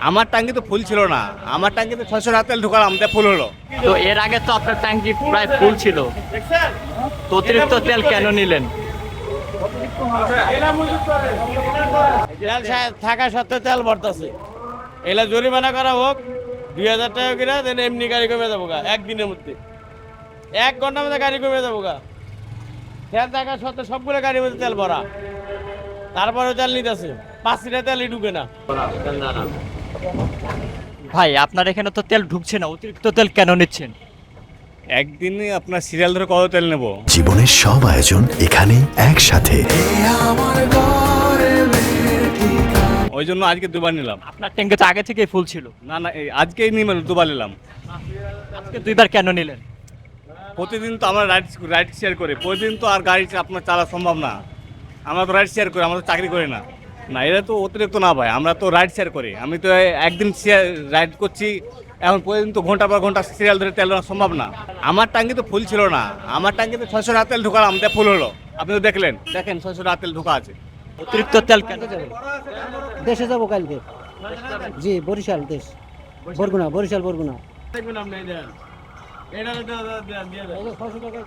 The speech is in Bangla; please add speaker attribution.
Speaker 1: আমার ট্যাঙ্কি তো ফুল ছিল না, আমার ট্যাঙ্কিতে 600 টাকা তেল ঢোকালাম, তাই ফুল হলো।
Speaker 2: তো এর আগে তো আপনার ট্যাঙ্কি প্রায় ফুল ছিল, তো অতিরিক্ত তেল কেন নিলেন?
Speaker 3: তেল থাকা সত্ত্বেও তেল ভরতেছে, এলা জরিমানা করা হোক 2000 টাকা করে, দেন এমনি গাড়ি কমে যাবো গা একদিনের মধ্যে, 1 ঘন্টার মধ্যে গাড়ি কমে যাবো গা। তেল থাকা সত্ত্বেও সবগুলো গাড়ির মধ্যে তেল ভরা, তারপরে তেল নিতেছে 5 লিটার তেলই ঢুকে না।
Speaker 2: ভাই আপনার এখানে তো তেল ঢুকছে না, অতিরিক্ত তেল কেন নিচ্ছেন?
Speaker 1: একদিনে আপনার সিরিয়াল ধরে কত তেল নেব?
Speaker 4: জীবনের সব আয়োজন এখানে একসাথে।
Speaker 1: ওই জন্য আজকে দুবার নিলাম।
Speaker 2: আপনার ট্যাঙ্কি তো আগে থেকেই ফুল ছিল।
Speaker 1: না না, আজকেই নিয়ে দুবার নিলাম।
Speaker 2: আজকে দুইবার কেন নিলেন?
Speaker 1: প্রতিদিন তো আমরা রাইড শেয়ার করি, প্রতিদিন তো আর গাড়ি আপনার চালা সম্ভব না। আমরা তো রাইড শেয়ার করি, আমরা তো চাকরি করি না। না, এটা তো অতিরিক্ত না ভাই, আমরা তো রাইড শেয়ার করি। আমি তো একদিন রাইড করছি, এখন প্রতিদিন তো ঘন্টা পর ঘন্টা সিরিয়াল ধরে তেল নেওয়া সম্ভব না। আমার ট্যাঙ্কি তো ফুল ছিল না, আমার ট্যাঙ্কিতে 600 টাকা তেল ঢোকালাম, তাই ফুল হলো। আপনি তো দেখলেন, দেখেন 600 টাকা তেল ঢোকা আছে।
Speaker 2: অতিরিক্ত তেল কেন?
Speaker 5: দেশে যাবো কালকে। জি, বরিশাল দেশ, বরগুনা, বরিশাল বরগুনা।
Speaker 3: দেখবেন আপনি এটা দিয়ে দেন।
Speaker 5: 600 টাকা